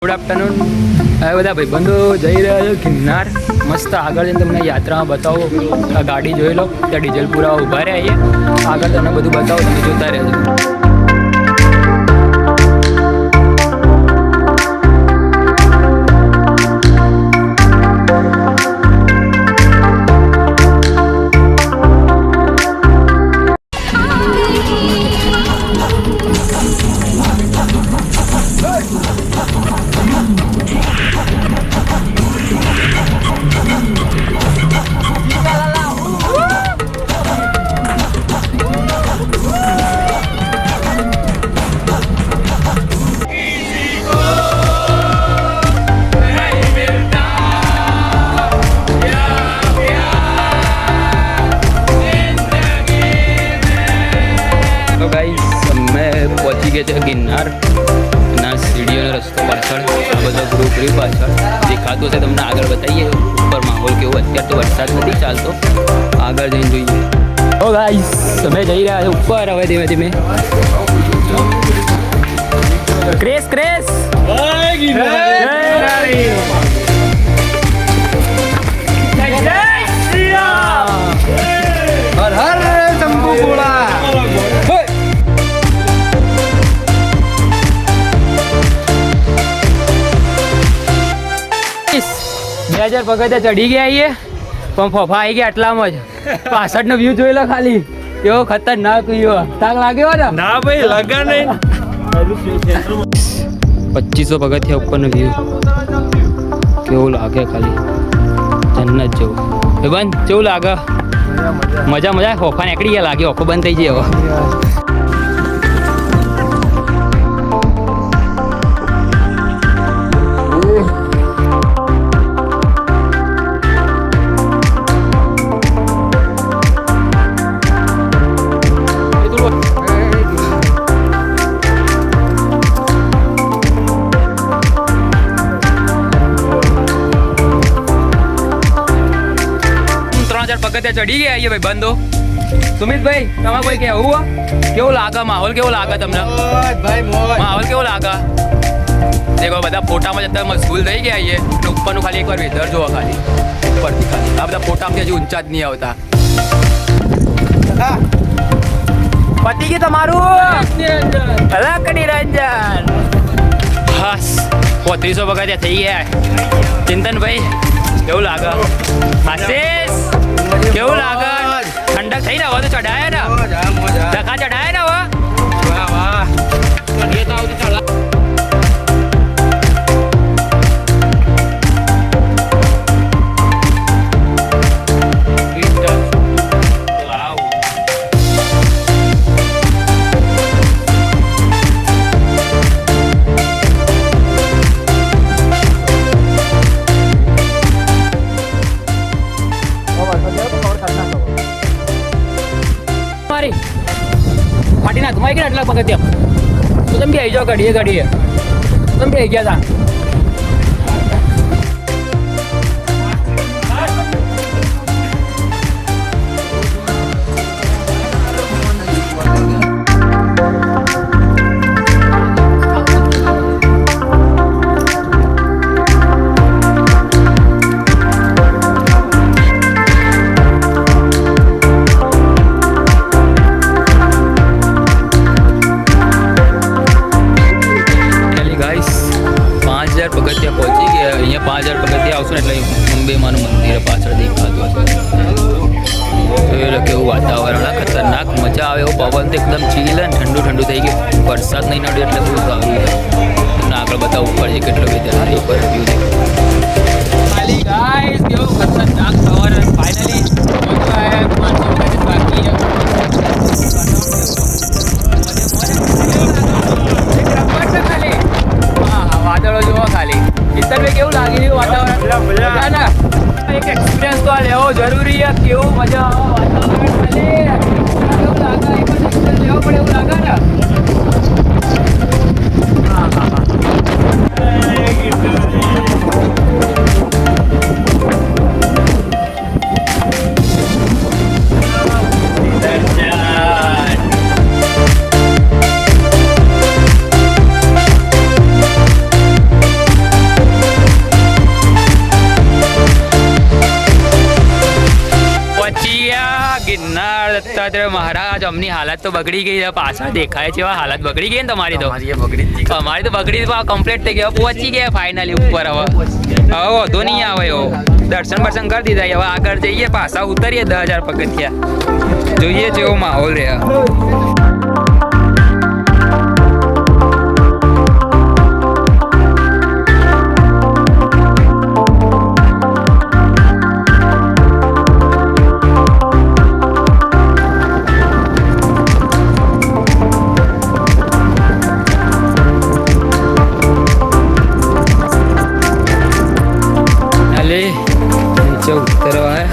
Good afternoon. હવે બધા ભાઈબંધો જઈ રહ્યા છો ગિરનાર. મસ્ત આગળ જઈને તમને યાત્રામાં બતાવો. આ ગાડી જોઈ લો, ત્યાં ડીઝલ પુરાવા ઊભા રહ્યા અહીંયા. આગળ તમને બધું બતાવો, તમે જોતા રહેજો. પહોંચી ગયા છે ગિરનાર ના સીડીઓનો રસ્તો પાછળ. આ બધો ગ્રુપ રહ્યું પાછળ દેખાતું હશે તમને. આગળ બતાવીએ ઉપર માહોલ કેવો. અત્યારે તો વરસાદ નથી ચાલતો, આગળ જઈને જોઈએ. ઓ ગાઈસ, તમે જઈ રહ્યા છો ઉપર. હવે ધીમે ધીમે ક્રેશ ક્રેશ હર હર શંભુ ભોળા. 2000 પગથિયા ચડી ગયા આવીએ, પણ ફોફા આવી ગયા આટલામાં જ. પાછળનો વ્યૂ જોઈ લો ખાલી, એવો ખતરનાક વ્યૂ. તાક લાગ્યો ને? ના ભાઈ, લાગા નહીં. 2500 પગથિયા ઉપરનો વ્યૂ કેવું લાગે ખાલી, જન્નત જેવું. એ બંધ કેવું લાગે? મજા મજા. ફોફા નીકળી ગયા લાગે, ઓખો બંધ થઈ જાય હવે. પગથિયા ચડી ગયા આવીએ ભાઈ બંધો. સુમિતભાઈ, તમારે કોઈ કેવું કેવું લાગે? માહોલ કેવો લાગે તમને? માહોલ કેવો લાગે? દેખો બધા ફોટામાં જતા મશગુલ થઈ ગયા આવીએ. ઉપરનું ખાલી એકવાર વેધર જોવા ખાલી, ઉપરથી ખાલી. આ બધા ફોટામાં હજુ ઊંચા જ નહીં આવતા. પતી ગયું તમારું નિરંજન. બસ 3500 પગથિયા થઈ ગયા. ચિંતનભાઈ કેવું લાગે? આશીષ કેવું લાગે? ઠંડક થઈ ને હવે તો ચડાયા ને, ધક્કા ચડાયા ને હવે. વાહ વાહ. ફાટી ના તમારી આટલા પગથિયા તો તમે બી આવી જાઓ. ઘડીએ ઘડીએ તમે બી આવી ગયા હતા. પગથિયા પહોંચી ગયા. અહીંયા 5000 પગથિયા આવશે ને એટલે અંબેમાનું મંદિર પાછળ દેખાતું હશે. કેવું વાતાવરણ, ખતરનાક મજા આવે એવો. પવન તો એકદમ ચીલ ને ઠંડુ ઠંડુ થઈ ગયું. વરસાદ નહીં નડ્યો એટલે બહુ સારું. તમને આગળ બધા ઉપર છે કેટલો વેધર ઉપર વ્યૂ ખાલી. ગાઈસ કેવું ખતરનાક સવાર. ફાઇનલી બાકી વાદળો જોવો ખાલી. ચિંતનભાઈ કેવું લાગી રહ્યું વાતાવરણ? એક એક્સપિરિયન્સ તો આ લેવો જરૂરી છે. કેવું મજા આવે વાતાવરણ ખાલી. કેવું લાગે? એક એક્સપિરિયન્સ લેવો પડે એવું લાગે ને. હા હા હા. રાત્રે મહારાજ અમની હાલત તો બગડી ગઈ છે. પાછળ દેખાય છે એવા હાલત બગડી ગઈ ને તમારી તો. અમારી તો બગડી કમ્પ્લીટ થઈ ગઈ. પહોંચી ગયા ફાઇનલી ઉપર. હવે વધુ નહીં આવે એવો. દર્શન બર્શન કરી દીધા. હવે આગળ જઈએ, પાછા ઉતરીએ 10,000 પગથિયા. જોઈએ છે એવો માહોલ રહ્યા. નીચે ઉતરવા હે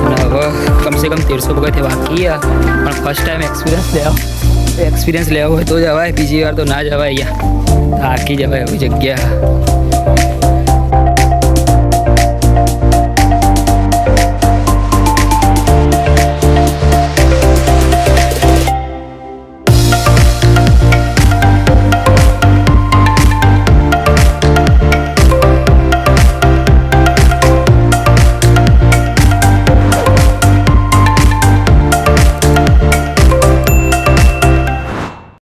અને હવે કમસે કમ 1300 પગથિયા બાકી છે. પણ ફર્સ્ટ ટાઈમ એક્સપિરિયન્સ લેવો હોય તો જવાય. બીજી વાર તો ના જવાય. અહીંયા થાકી જવાય એવી જગ્યા.